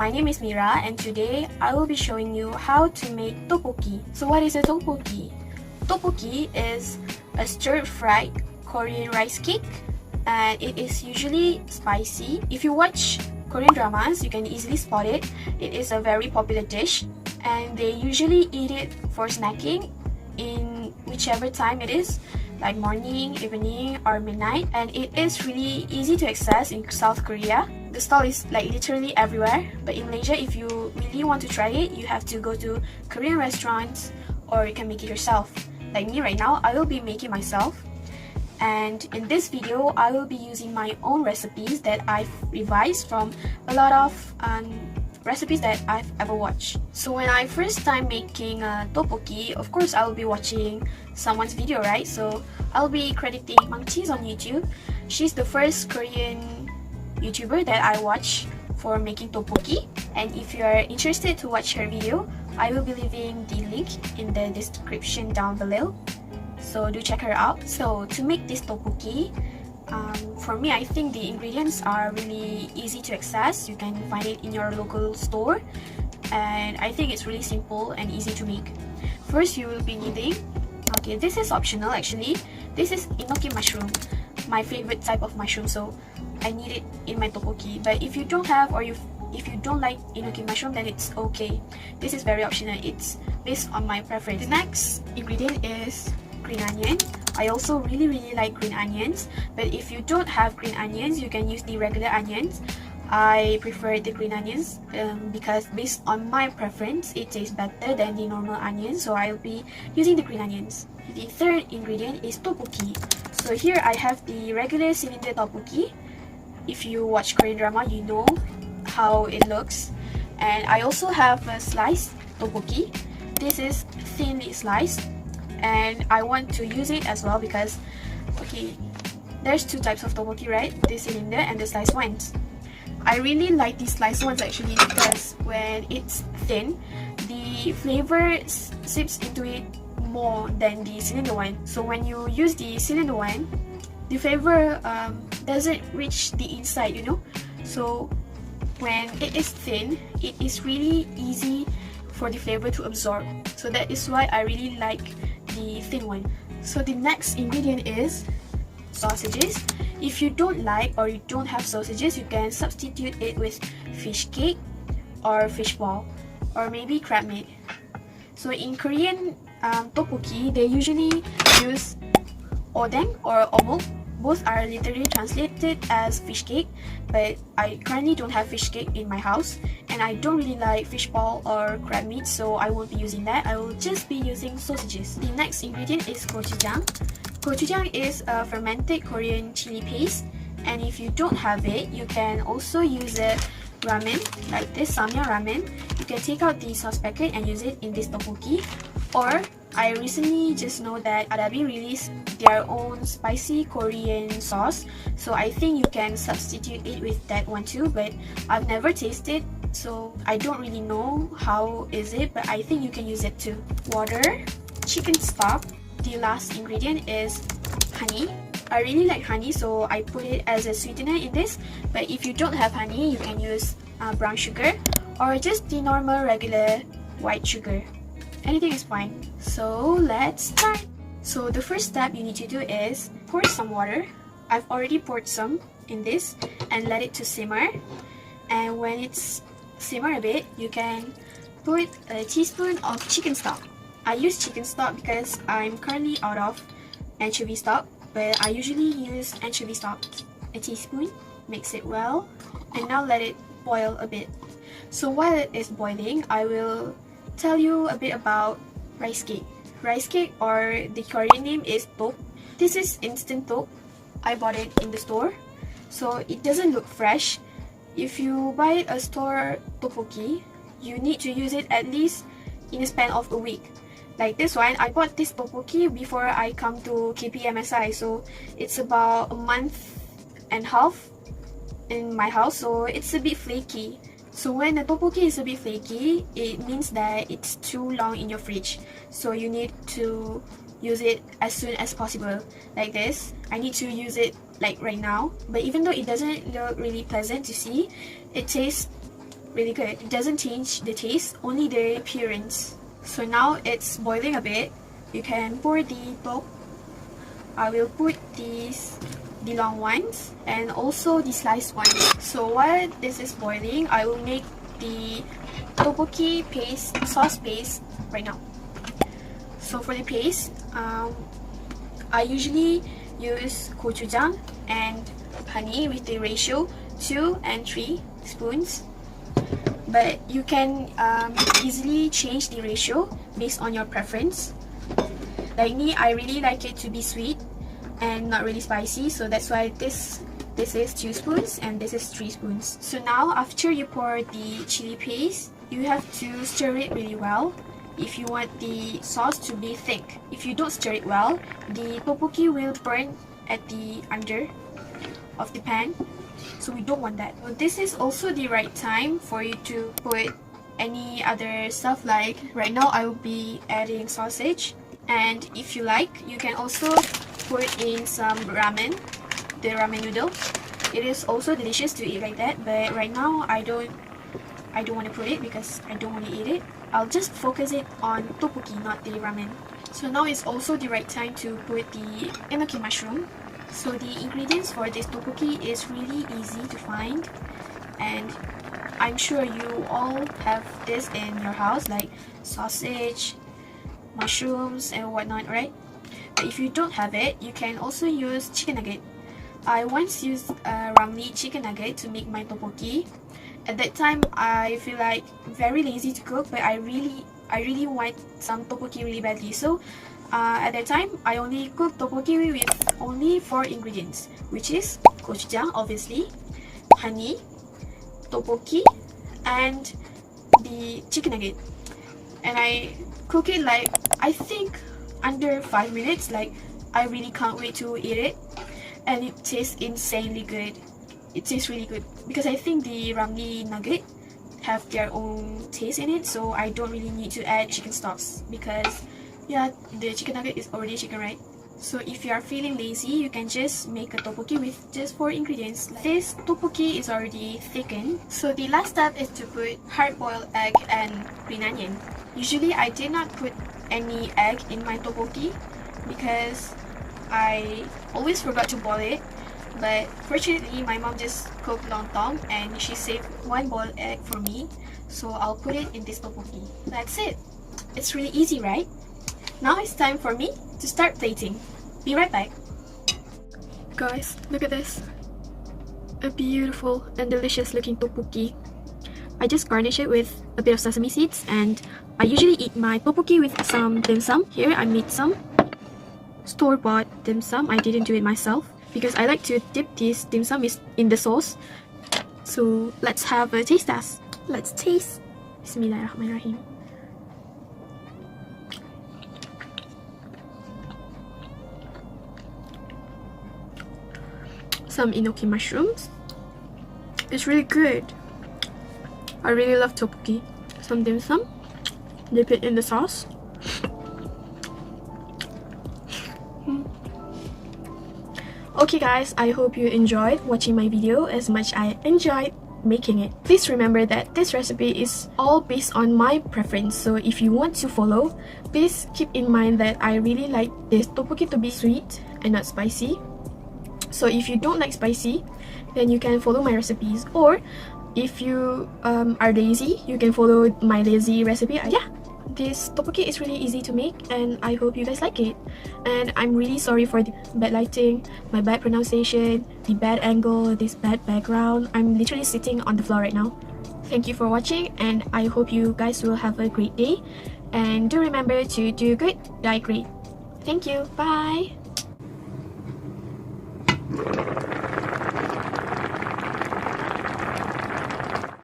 my name is Mira and today I will be showing you how to make tteokbokki. So what is a tteokbokki? Tteokbokki is a stir-fried Korean rice cake and it is usually spicy. If you watch Korean dramas, you can easily spot it. It is a very popular dish and they usually eat it for snacking in whichever time it is, like morning, evening or midnight, and it is really easy to access in South Korea. The stall is like literally everywhere, but in Malaysia if you really want to try it, you have to go to Korean restaurants or you can make it yourself. Like me right now, I will be making myself, and in this video I will be using my own recipes that I've revised from a lot of recipes that I've ever watched. So when I first time making a tteokbokki, of course I will be watching someone's video, right? So I'll be crediting Mangchi on YouTube. She's the first Korean YouTuber that I watch for making tteokbokki, and if you are interested to watch her video, I will be leaving the link in the description down below, so do check her out. So to make this tteokbokki, for me, I think the ingredients are really easy to access. You can find it in your local store and I think it's really simple and easy to make. First, you will be needing, okay, this is optional actually, this is enoki mushroom, my favorite type of mushroom, so I need it in my tteokbokki. But if you don't have, or if you don't like enoki mushroom, then it's okay. This is very optional, it's based on my preference. The next ingredient is green onion. I also really like green onions, but if you don't have green onions, you can use the regular onions. I prefer the green onions because based on my preference, it tastes better than the normal onions, so I'll be using the green onions. The third ingredient is tteokbokki. So here I have the regular cylinder tteokbokki. If you watch Korean drama, you know how it looks. And I also have a sliced tteokbokki. This is thinly sliced, and I want to use it as well because, okay, there's two types of tteokbokki, right? The cylinder and the sliced ones. I really like the sliced ones actually because when it's thin, the flavor seeps into it more than the cylinder one. So when you use the cylinder one, the flavor doesn't reach the inside, you know. So when it is thin, it is really easy for the flavor to absorb. So that is why I really like the thin one. So the next ingredient is sausages. If you don't like or you don't have sausages, you can substitute it with fish cake or fish ball or maybe crab meat. So in Korean tteokbokki, they usually use odeng or omuk. Both are literally translated as fish cake, but I currently don't have fish cake in my house and I don't really like fish ball or crab meat, so I won't be using that. I will just be using sausages. The next ingredient is gochujang. Gochujang is a fermented Korean chili paste, and if you don't have it, you can also use a ramen, like this samyang ramen. You can take out the sauce packet and use it in this tteokbokki. Or I recently just know that Adabi released their own spicy Korean sauce, so I think you can substitute it with that one too, but I've never tasted, so I don't really know how is it, but I think you can use it too. Water, chicken stock. The last ingredient is honey. I really like honey, so I put it as a sweetener in this, but if you don't have honey, you can use brown sugar or just the normal regular white sugar. Anything is fine. So let's start. So the first step you need to do is pour some water. I've already poured some in this and let it to simmer. And when it's simmer a bit, you can put a teaspoon of chicken stock. I use chicken stock because I'm currently out of anchovy stock, but I usually use anchovy stock. A teaspoon, mix it well, and now let it boil a bit. So while it is boiling, I will tell you a bit about rice cake. Rice cake, or the Korean name is tteok. This is instant tteok. I bought it in the store, so it doesn't look fresh. If you buy a store tteokbokki, you need to use it at least in a span of a week. Like this one, I bought this tteokbokki before I come to KPMSI, so it's about a month and a half in my house, so it's a bit flaky. So when the tteokbokki is a bit flaky, it means that it's too long in your fridge. So you need to use it as soon as possible. Like this, I need to use it like right now. But even though it doesn't look really pleasant to see, it tastes really good. It doesn't change the taste, only the appearance. So now it's boiling a bit. You can pour the top. I will put the long ones and also the sliced ones. So while this is boiling, I will make the tteokbokki paste, sauce paste right now. So for the paste, I usually use gochujang and honey with the ratio 2 and 3 spoons. But you can easily change the ratio based on your preference. Like me, I really like it to be sweet and not really spicy, so that's why this is 2 spoons and this is 3 spoons. So now after you pour the chili paste, you have to stir it really well if you want the sauce to be thick. If you don't stir it well, the tteokbokki will burn at the under of the pan, so we don't want that. So this is also the right time for you to put any other stuff. Like right now I will be adding sausage, and if you like, you can also put in some ramen, the ramen noodle. It is also delicious to eat like that, but right now I don't want to put it because I don't want to eat it. I'll just focus it on tteokbokki, not the ramen. So now it's also the right time to put the enoki mushroom. So the ingredients for this tteokbokki is really easy to find, and I'm sure you all have this in your house, like sausage, mushrooms and whatnot, right? But if you don't have it, you can also use chicken nugget. I once used ramly chicken nugget to make my tteokbokki. At that time, I feel like very lazy to cook, but I really want some tteokbokki really badly. So at that time, I only cooked tteokbokki with only 4 ingredients, which is gochujang, obviously, honey, tteokbokki, and the chicken nugget. And I cook it like, I think, under 5 minutes. Like, I really can't wait to eat it, and it tastes insanely good. It tastes really good because I think the ramly nugget have their own taste in it, so I don't really need to add chicken stocks because yeah, the chicken nugget is already chicken, right? So if you are feeling lazy, you can just make a tteokbokki with just 4 ingredients. This tteokbokki is already thickened. So the last step is to put hard-boiled egg and green onion. Usually I did not put any egg in my tteokbokki because I always forgot to boil it. But fortunately, my mom just cooked lontong and she saved 1 boiled egg for me. So I'll put it in this tteokbokki. That's it. It's really easy, right? Now it's time for me to start plating. Be right back. Guys, look at this. A beautiful and delicious looking tteokbokki. I just garnish it with a bit of sesame seeds, and I usually eat my tteokbokki with some dim sum. Here I made some store-bought dim sum. I didn't do it myself because I like to dip this dim sum in the sauce. So let's have a taste test. Let's taste. Bismillahirrahmanirrahim. Some enoki mushrooms. It's really good. I really love tteokbokki. Some dim sum. Dip it in the sauce. Okay guys, I hope you enjoyed watching my video as much I enjoyed making it. Please remember that this recipe is all based on my preference, so if you want to follow, please keep in mind that I really like this tteokbokki to be sweet and not spicy. So if you don't like spicy, then you can follow my recipes, or if you are lazy, you can follow my lazy recipe. Yeah, this tteokbokki is really easy to make and I hope you guys like it. And I'm really sorry for the bad lighting, my bad pronunciation, the bad angle, this bad background. I'm literally sitting on the floor right now. Thank you for watching and I hope you guys will have a great day. And do remember to do good, die great. Thank you. Bye.